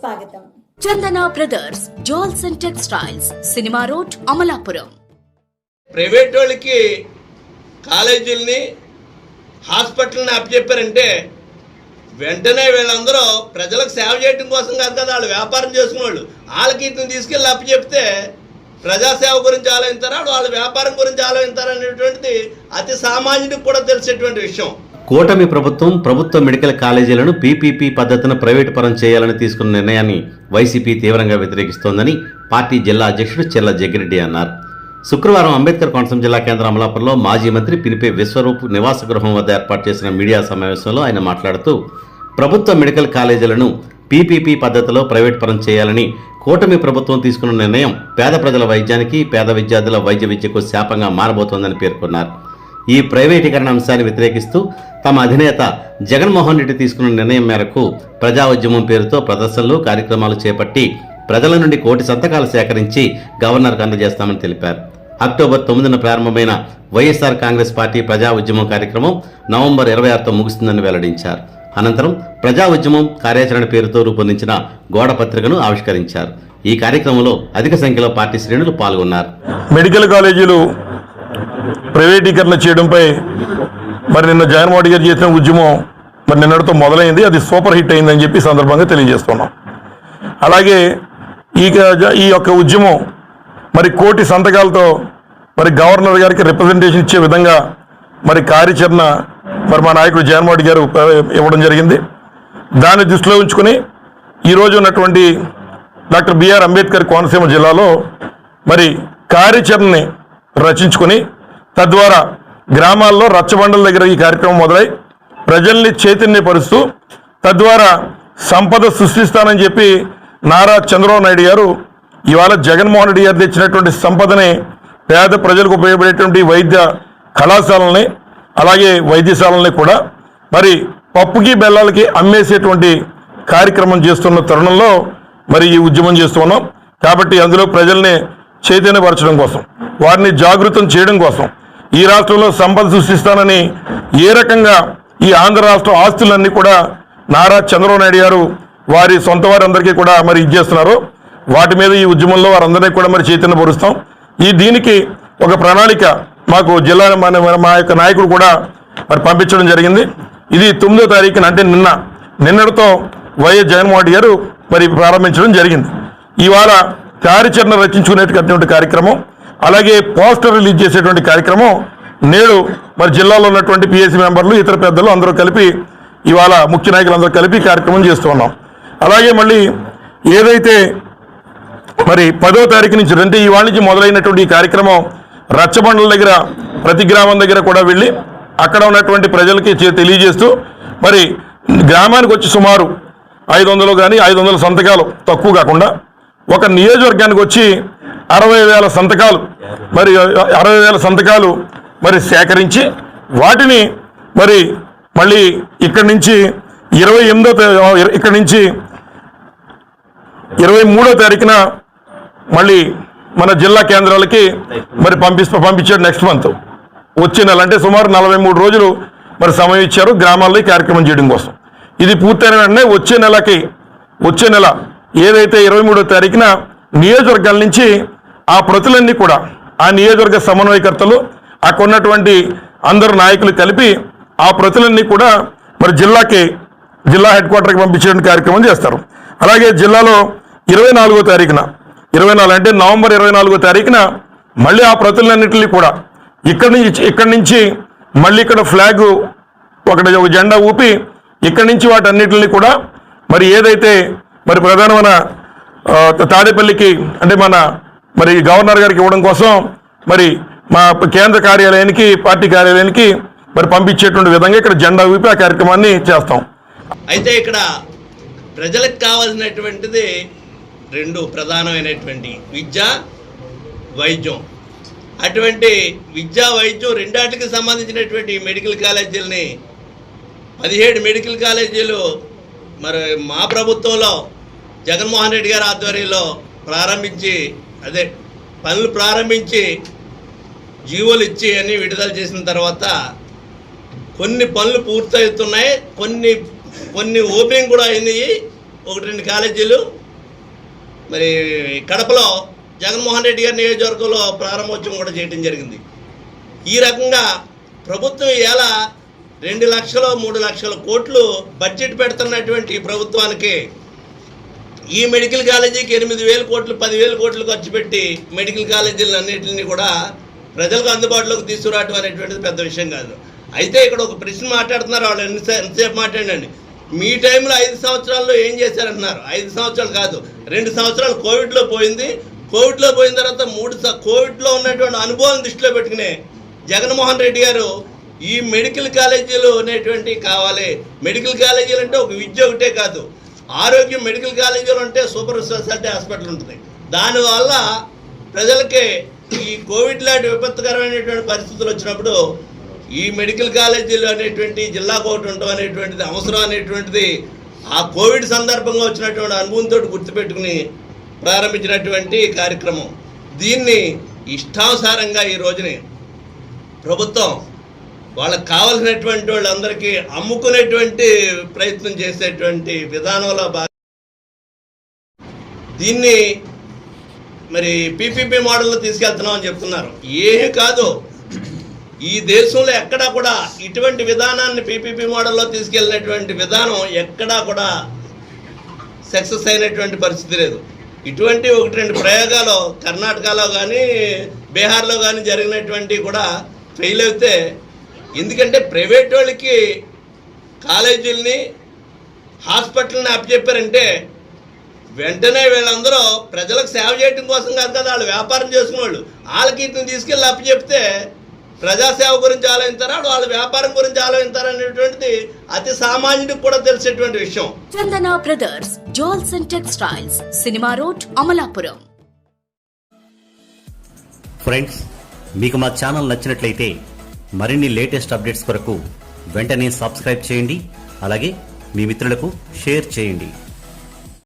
స్వాగతం. Chandana brothers jewels and textiles, cinema road, Amalapuram. Private వాళ్ళకి కాలేజీలని హాస్పిటల్ని అప్పచెప్పారంటే వెంటనే వీళ్ళందరూ ప్రజలకు సేవ చేయడం కోసం కాదు కదా, వాళ్ళు వ్యాపారం చేసుకునే వాళ్ళు. వాళ్ళకి ఇతను తీసుకెళ్ళి అప్పచెప్తే ప్రజాసేవ గురించి ఆలోచిస్తారా, వాళ్ళ వ్యాపారం గురించి ఆలోచిస్తారా అనేటువంటిది అతి సామాన్యుడికి కూడా తెలిసేటువంటి విషయం. కూటమి ప్రభుత్వ మెడికల్ కాలేజీలను పీపీపీ పద్ధతిని ప్రైవేటు పరం చేయాలని తీసుకున్న నిర్ణయాన్ని వైసీపీ తీవ్రంగా వ్యతిరేకిస్తోందని పార్టీ జిల్లా అధ్యక్షుడు చెల్ల జగ్గిరెడ్డి అన్నారు. శుక్రవారం అంబేద్కర్ కోనసీమ జిల్లా కేంద్ర అమలాపురంలో మాజీ మంత్రి పినిపే విశ్వరూప్ నివాస గృహం వద్ద ఏర్పాటు చేసిన మీడియా సమావేశంలో ఆయన మాట్లాడుతూ ప్రభుత్వ మెడికల్ కాలేజీలను పీపీపీ పద్ధతిలో ప్రైవేట్ పరం చేయాలని కూటమి ప్రభుత్వం తీసుకున్న నిర్ణయం పేద ప్రజల వైద్యానికి, పేద విద్యార్థుల వైద్య విద్యకు శాపంగా మారబోతోందని పేర్కొన్నారు. ఈ ప్రైవేటీకరణ అంశాన్ని వ్యతిరేకిస్తూ తమ అధినేత జగన్మోహన్ రెడ్డి తీసుకున్న నిర్ణయం మేరకు ప్రజా ఉద్యమం పేరుతో ప్రదర్శనలు, కార్యక్రమాలు చేపట్టి ప్రజల నుండి 1,000,000 సంతకాలు సేకరించి గవర్నర్కు అందజేస్తామని తెలిపారు. అక్టోబర్ 9న ప్రారంభమైన వైఎస్ఆర్ కాంగ్రెస్ పార్టీ ప్రజా ఉద్యమం కార్యక్రమం నవంబర్ 26తో ముగుస్తుందని వెల్లడించారు. అనంతరం ప్రజా ఉద్యమం కార్యాచరణ పేరుతో రూపొందించిన గోడ పత్రికను ఆవిష్కరించారు. ఈ కార్యక్రమంలో అధిక సంఖ్యలో పార్టీ శ్రేణులు పాల్గొన్నారు. మెడికల్ కాలేజీలు ప్రైవేటీకరణ చేయడంపై మరి నిన్న జగన్మోహన్ గారు చేసిన ఉద్యమం మరి నిన్నటితో మొదలైంది. అది సూపర్ హిట్ అయిందని చెప్పి సందర్భంగా తెలియజేస్తున్నాం. అలాగే ఈ యొక్క ఉద్యమం మరి 1,000,000 సంతకాలతో మరి గవర్నర్ గారికి రిప్రజెంటేషన్ ఇచ్చే విధంగా మరి కార్యాచరణ మరి మా నాయకుడు జగన్మోహన్ గారు ఇవ్వడం జరిగింది. దాన్ని దృష్టిలో ఉంచుకొని ఈరోజు ఉన్నటువంటి డాక్టర్ బిఆర్ అంబేద్కర్ కోనసీమ జిల్లాలో మరి కార్యాచరణని రచించుకొని తద్వారా గ్రామాల్లో రచ్చబండల దగ్గర ఈ కార్యక్రమం మొదలై ప్రజల్ని చైతన్యపరుస్తూ తద్వారా సంపద సృష్టిస్తానని చెప్పి నారా చంద్రబాబు నాయుడు గారు ఇవాళ జగన్మోహన్ రెడ్డి గారు తెచ్చినటువంటి సంపదని పేద ప్రజలకు ఉపయోగపడేటువంటి వైద్య కళాశాలని అలాగే వైద్యశాలని కూడా మరి పప్పుకి బెల్లాలకి అమ్మేసేటువంటి కార్యక్రమం చేస్తున్న తరుణంలో మరి ఈ ఉద్యమం చేస్తున్నాం. కాబట్టి అందులో ప్రజల్ని చైతన్యపరచడం కోసం, వారిని జాగృతం చేయడం కోసం ఈ రాష్ట్రంలో సంపద సృష్టిస్తానని ఏ రకంగా ఈ ఆంధ్ర రాష్ట్ర ఆస్తులన్నీ కూడా నారా చంద్రబాబు నాయుడు గారు వారి సొంత వారందరికీ కూడా మరి ఇచ్చేస్తున్నారు. వాటి మీద ఈ ఉద్యమంలో వారందరినీ కూడా మరి చైతన్యపరుస్తాం. దీనికి ఒక ప్రణాళిక మాకు జిల్లా మా యొక్క నాయకుడు కూడా మరి పంపించడం జరిగింది. ఇది 9వ తారీఖున అంటే నిన్నటితో వైఎస్ జగన్మోహన్ రెడ్డి గారు మరి ప్రారంభించడం జరిగింది. ఇవాళ కార్యాచరణ రచించుకునేటువంటి కార్యక్రమం అలాగే పోస్టర్ రిలీజ్ చేసేటువంటి కార్యక్రమం నేడు మరి జిల్లాలో ఉన్నటువంటి పిఎస్సి మెంబర్లు, ఇతర పెద్దలు అందరూ కలిపి ఇవాళ ముఖ్య నాయకులు అందరూ కలిపి కార్యక్రమం చేస్తూ ఉన్నాం. అలాగే మళ్ళీ ఏదైతే మరి 10వ తారీఖు నుంచి అంటే ఇవాళ నుంచి మొదలైనటువంటి ఈ కార్యక్రమం రచ్చబండల దగ్గర ప్రతి గ్రామం దగ్గర కూడా వెళ్ళి అక్కడ ఉన్నటువంటి ప్రజలకి తెలియజేస్తూ మరి గ్రామానికి వచ్చి సుమారు 500 కానీ 500 సంతకాలు తక్కువ కాకుండా ఒక నియోజకవర్గానికి వచ్చి 60,000 సంతకాలు మరి 60,000 సంతకాలు మరి సేకరించి వాటిని మరి మళ్ళీ ఇక్కడి నుంచి 23వ తారీఖున మళ్ళీ మన జిల్లా కేంద్రాలకి మరి పంపించారు. నెక్స్ట్ మంత్ వచ్చే నెల అంటే సుమారు 43 రోజులు మరి సమయం ఇచ్చారు గ్రామాల్లో ఈ కార్యక్రమం చేయడం కోసం. ఇది పూర్తయిన వెంటనే వచ్చే నెల ఏదైతే 23వ తారీఖున నియోజకవర్గాల నుంచి ఆ ప్రతులన్నీ కూడా ఆ నియోజకవర్గ సమన్వయకర్తలు అక్కడ ఉన్నటువంటి అందరు నాయకులు కలిపి ఆ ప్రతులన్నీ కూడా మరి జిల్లా హెడ్ క్వార్టర్కి పంపించే కార్యక్రమం చేస్తారు. అలాగే జిల్లాలో 24వ తారీఖున 24 అంటే నవంబర్ 24వ తారీఖున మళ్ళీ ఆ ప్రతులన్నింటినీ కూడా ఇక్కడి నుంచి మళ్ళీ ఇక్కడ ఫ్లాగ్ ఒక జెండా ఊపి ఇక్కడి నుంచి వాటన్నిటిని కూడా మరి ఏదైతే మరి ప్రధానమైన తాడేపల్లికి అంటే మరి గవర్నర్ గారికి ఇవ్వడం కోసం మరి మా కేంద్ర కార్యాలయానికి పార్టీ కార్యాలయానికి మరి పంపించేటువంటి విధంగా ఇక్కడ జెండా ఊపి ఆ కార్యక్రమాన్ని చేస్తాం. అయితే ఇక్కడ ప్రజలకు కావాల్సినటువంటిది 2 ప్రధానమైనటువంటి విద్య, వైద్యం. అటువంటి విద్యా, వైద్యం రెండాటికి సంబంధించినటువంటి మెడికల్ కాలేజీలని 17 మెడికల్ కాలేజీలు మరి మా ప్రభుత్వంలో జగన్మోహన్ రెడ్డి గారి ఆధ్వర్యంలో పనులు ప్రారంభించి జీవోలు ఇచ్చి అన్నీ విడుదల చేసిన తర్వాత కొన్ని పనులు పూర్తవుతున్నాయి, కొన్ని ఓపెనింగ్ కూడా అయినాయి. 2 కాలేజీలు మరి కడపలో జగన్మోహన్ రెడ్డి గారి నియోజకవర్గంలో ప్రారంభోత్సవం కూడా చేయడం జరిగింది. ఈ రకంగా ప్రభుత్వం ఎలా 2 లక్షలు 3 లక్షల కోట్లు బడ్జెట్ పెడుతున్నటువంటి ఈ ప్రభుత్వానికి ఈ మెడికల్ కాలేజీకి 8,000 కోట్లు 10,000 కోట్లు ఖర్చు పెట్టి మెడికల్ కాలేజీలన్నింటినీ కూడా ప్రజలకు అందుబాటులోకి తీసుకురావడం అనేటువంటిది పెద్ద విషయం కాదు. అయితే ఇక్కడ ఒక ప్రశ్న మాట్లాడుతున్నారు, వాళ్ళు ఎంతసేపు మాట్లాడండి. మీ టైంలో 5 సంవత్సరాల్లో ఏం చేశారంటున్నారు. 5 సంవత్సరాలు కాదు, 2 సంవత్సరాలు కోవిడ్లో పోయింది. కోవిడ్లో పోయిన తర్వాత కోవిడ్లో ఉన్నటువంటి అనుభవాలను దృష్టిలో పెట్టుకునే జగన్మోహన్ రెడ్డి గారు ఈ మెడికల్ కాలేజీలు అనేటువంటివి కావాలి. మెడికల్ కాలేజీలు అంటే ఒక విద్య ఒకటే కాదు, ఆరోగ్యం. మెడికల్ కాలేజీలు అంటే సూపర్ స్పెషాలిటీ హాస్పిటల్ ఉంటుంది. దానివల్ల ప్రజలకి ఈ కోవిడ్ లాంటి విపత్కరమైనటువంటి పరిస్థితులు వచ్చినప్పుడు ఈ మెడికల్ కాలేజీలు అనేటువంటి జిల్లాకు ఒకటి ఉండడం అనేటువంటిది అవసరం అనేటువంటిది ఆ కోవిడ్ సందర్భంగా వచ్చినటువంటి అనుభవంతో గుర్తుపెట్టుకుని ప్రారంభించినటువంటి కార్యక్రమం. దీన్ని ఇష్టానుసారంగా ఈ రోజుని ప్రభుత్వం వాళ్ళకి కావాల్సినటువంటి వాళ్ళందరికీ అమ్ముకునేటువంటి ప్రయత్నం చేసేటువంటి విధానంలో దీన్ని మరి పీపీపీ మోడల్లో తీసుకెళ్తున్నామని చెప్తున్నారు. ఏమీ కాదు, ఈ దేశంలో ఎక్కడా కూడా ఇటువంటి విధానాన్ని పీపీపీ మోడల్లో తీసుకెళ్ళినటువంటి విధానం ఎక్కడా కూడా సక్సెస్ అయినటువంటి పరిస్థితి లేదు. ఇటువంటి 1-2 ప్రయోగాలు కర్ణాటకలో కానీ బీహార్లో కానీ జరిగినటువంటి కూడా ఫెయిల్ అయితే, ఎందుకంటే ప్రైవేట్ వాళ్ళకి కాలేజీలని హాస్పిటల్ని అప్పచెప్పారంటే వెంటనే వీళ్ళందరూ ప్రజలకు సేవ చేయడం కోసం కాదు కదా, వాళ్ళు వ్యాపారం చేసుకునే వాళ్ళు. వాళ్ళకి ఇట్ని తీసుకెళ్ళి అప్పచెప్తే ప్రజాసేవ గురించి ఆలోచిస్తారా, వాళ్ళ వ్యాపారం గురించి ఆలోచిస్తారా అనేటువంటిది అతి సామాన్యుడికి కూడా తెలిసేటువంటి విషయం. Chandana brothers jewels and textiles, cinema road, Amalapuram. Friends, మీకు మా ఛానల్ నచ్చినట్లయితే మరిన్ని లేటెస్ట్ అప్డేట్స్ కొరకు వెంటనే సబ్స్క్రైబ్ చేయండి. అలాగే మీ మిత్రులకు షేర్ చేయండి.